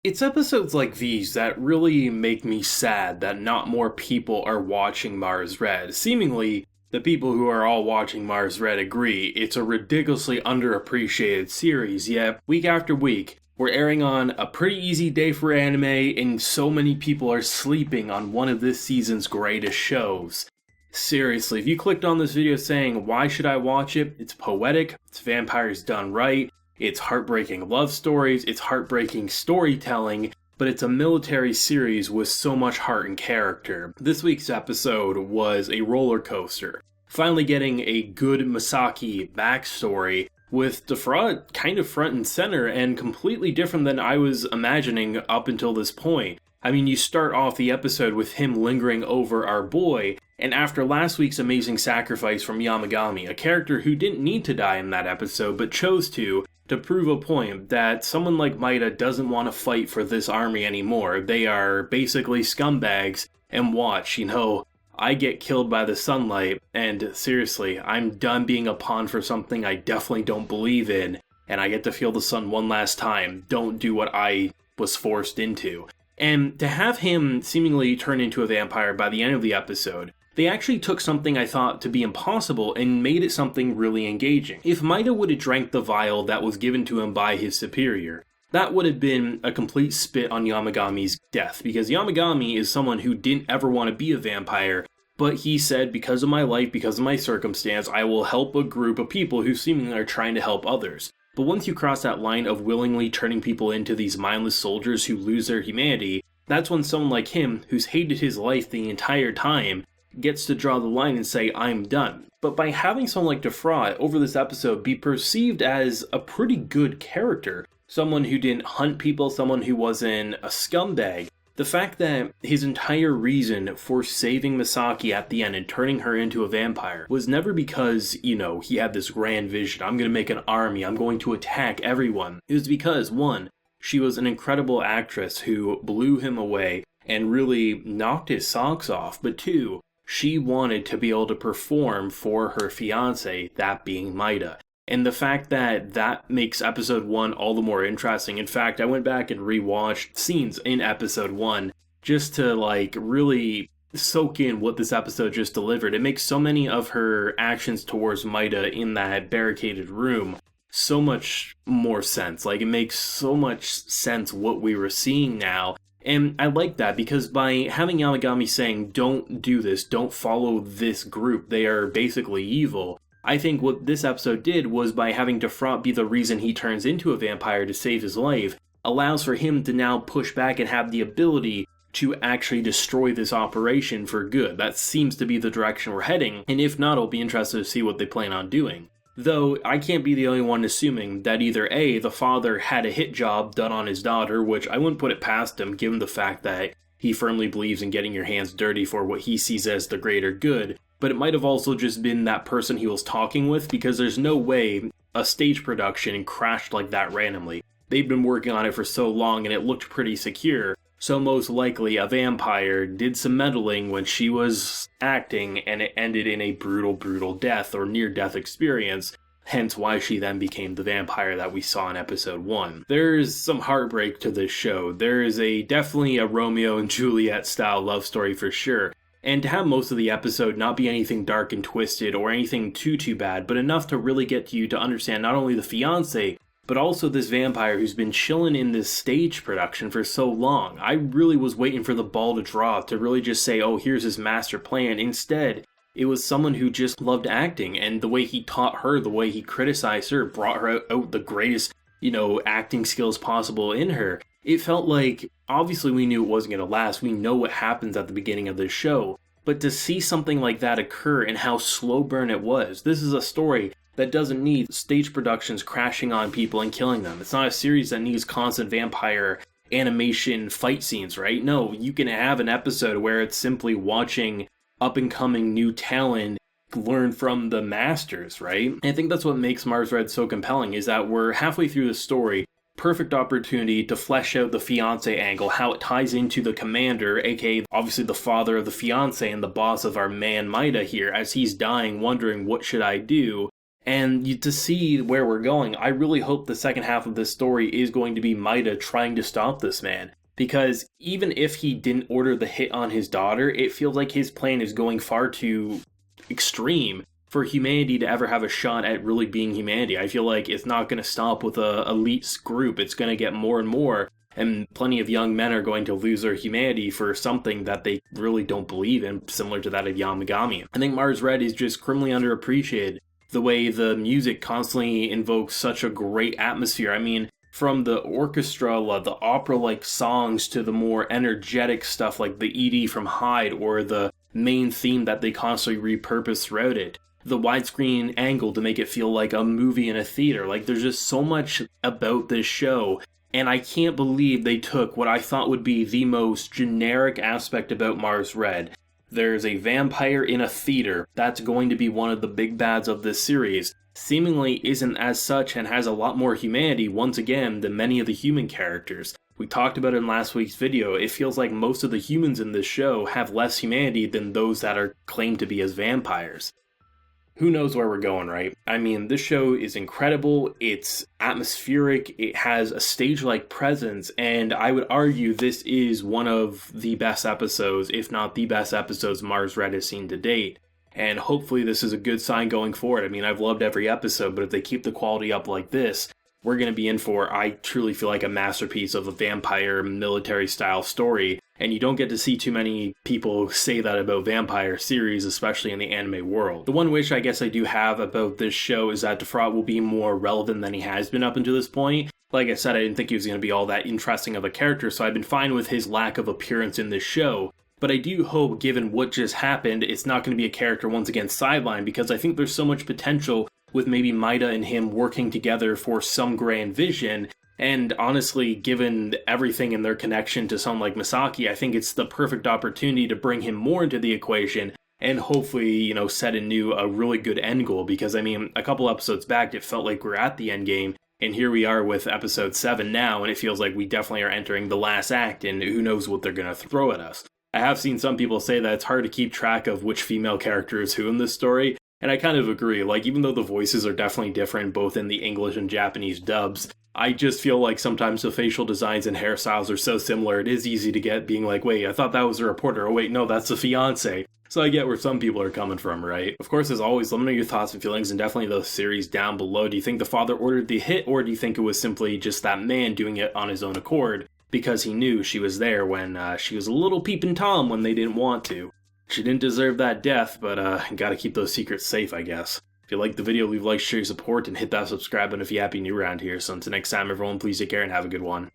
It's episodes like these that really make me sad that not more people are watching Mars Red. Seemingly, the people who are all watching Mars Red agree it's a ridiculously underappreciated series, yet week after week, we're airing on a pretty easy day for anime, and so many people are sleeping on one of this season's greatest shows. Seriously, if you clicked on this video saying, why should I watch it? It's poetic, it's vampires done right, it's heartbreaking love stories, it's heartbreaking storytelling, but it's a military series with so much heart and character. This week's episode was a roller coaster. Finally getting a good Misaki backstory, with Defrott kind of front and center and completely different than I was imagining up until this point. I mean, you start off the episode with him lingering over our boy, and after last week's amazing sacrifice from Yamagami, a character who didn't need to die in that episode but chose to prove a point that someone like Maida doesn't want to fight for this army anymore. They are basically scumbags, and watch, I get killed by the sunlight, and seriously, I'm done being a pawn for something I definitely don't believe in, and I get to feel the sun one last time. Don't do what I was forced into. And to have him seemingly turn into a vampire by the end of the episode, they actually took something I thought to be impossible and made it something really engaging. If Maida would have drank the vial that was given to him by his superior, that would have been a complete spit on Yamagami's death, because Yamagami is someone who didn't ever want to be a vampire, but he said, because of my life, because of my circumstance, I will help a group of people who seemingly are trying to help others. But once you cross that line of willingly turning people into these mindless soldiers who lose their humanity, that's when someone like him, who's hated his life the entire time, gets to draw the line and say, I'm done. But by having someone like Defrott over this episode be perceived as a pretty good character, someone who didn't hunt people, someone who wasn't a scumbag, the fact that his entire reason for saving Misaki at the end and turning her into a vampire was never because, he had this grand vision, I'm going to make an army, I'm going to attack everyone. It was because, one, she was an incredible actress who blew him away and really knocked his socks off, but two, she wanted to be able to perform for her fiancé, that being Maida. And the fact that that makes episode 1 all the more interesting. In fact, I went back and rewatched scenes in episode 1 just to really soak in what this episode just delivered. It makes so many of her actions towards Maida in that barricaded room so much more sense. It makes so much sense what we were seeing now. And I like that because by having Yamagami saying, don't do this, don't follow this group, they are basically evil, I think what this episode did was by having Defrott be the reason he turns into a vampire to save his life, allows for him to now push back and have the ability to actually destroy this operation for good. That seems to be the direction we're heading, and if not, I'll be interested to see what they plan on doing. Though, I can't be the only one assuming that either A, the father had a hit job done on his daughter, which I wouldn't put it past him given the fact that he firmly believes in getting your hands dirty for what he sees as the greater good, but it might have also just been that person he was talking with, because there's no way a stage production crashed like that randomly. They've been working on it for so long and it looked pretty secure, so most likely a vampire did some meddling when she was acting and it ended in a brutal death or near-death experience, hence why she then became the vampire that we saw in episode 1. There's some heartbreak to this show. There is definitely a Romeo and Juliet style love story for sure. And to have most of the episode not be anything dark and twisted or anything too bad, but enough to really get you to understand not only the fiancé, but also this vampire who's been chilling in this stage production for so long. I really was waiting for the ball to drop to really just say, oh, here's his master plan. Instead, it was someone who just loved acting, and the way he taught her, the way he criticized her, brought her out the greatest, acting skills possible in her. It felt like, obviously we knew it wasn't going to last, we know what happens at the beginning of this show, but to see something like that occur and how slow burn it was, this is a story that doesn't need stage productions crashing on people and killing them. It's not a series that needs constant vampire animation fight scenes, right? No, you can have an episode where it's simply watching up-and-coming new talent learn from the masters, right? And I think that's what makes Mars Red so compelling, is that we're halfway through the story, perfect opportunity to flesh out the fiancé angle, how it ties into the commander, aka obviously the father of the fiancé and the boss of our man Maida here, as he's dying wondering what should I do, And to see where we're going, I really hope the second half of this story is going to be Maida trying to stop this man. Because even if he didn't order the hit on his daughter, it feels like his plan is going far too extreme for humanity to ever have a shot at really being humanity. I feel like it's not going to stop with a elite group. It's going to get more and more, and plenty of young men are going to lose their humanity for something that they really don't believe in, similar to that of Yamagami. I think Mars Red is just criminally underappreciated. The way the music constantly invokes such a great atmosphere. I mean, from the orchestra, the opera-like songs, to the more energetic stuff like the ED from Hsieh, or the main theme that they constantly repurpose throughout it. The widescreen angle to make it feel like a movie in a theater. Like, there's just so much about this show, and I can't believe they took what I thought would be the most generic aspect about Mars Red. There's a vampire in a theater. That's going to be one of the big bads of this series. Seemingly isn't as such and has a lot more humanity, once again, than many of the human characters. We talked about it in last week's video. It feels like most of the humans in this show have less humanity than those that are claimed to be as vampires. Who knows where we're going, right? I mean, this show is incredible, it's atmospheric, it has a stage-like presence, and I would argue this is one of the best episodes, if not the best episodes Mars Red has seen to date. And hopefully this is a good sign going forward. I mean, I've loved every episode, but if they keep the quality up like this, we're going to be in for, I truly feel like, a masterpiece of a vampire military-style story. And you don't get to see too many people say that about vampire series, especially in the anime world. The one wish I guess I do have about this show is that Defrott will be more relevant than he has been up until this point. Like I said, I didn't think he was going to be all that interesting of a character, so I've been fine with his lack of appearance in this show. But I do hope, given what just happened, it's not going to be a character once again sidelined, because I think there's so much potential with maybe Maida and him working together for some grand vision. And honestly, given everything in their connection to someone like Misaki, I think it's the perfect opportunity to bring him more into the equation and hopefully, set anew a really good end goal. Because, I mean, a couple episodes back, it felt like we're at the end game. And here we are with episode 7 now, and it feels like we definitely are entering the last act, and who knows what they're going to throw at us. I have seen some people say that it's hard to keep track of which female character is who in this story, and I kind of agree. Like, even though the voices are definitely different both in the English and Japanese dubs, I just feel like sometimes the facial designs and hairstyles are so similar, it is easy to get being like, wait, I thought that was a reporter, oh wait, no, that's the fiancé. So I get where some people are coming from, right? Of course, as always, let me know your thoughts and feelings, and definitely those theories down below. Do you think the father ordered the hit, or do you think it was simply just that man doing it on his own accord because he knew she was there when she was a little peeping Tom when they didn't want to? She didn't deserve that death, but gotta keep those secrets safe, I guess. If you liked the video, leave a like, share your support, and hit that subscribe button if you're happy new around here. So until next time, everyone, please take care and have a good one.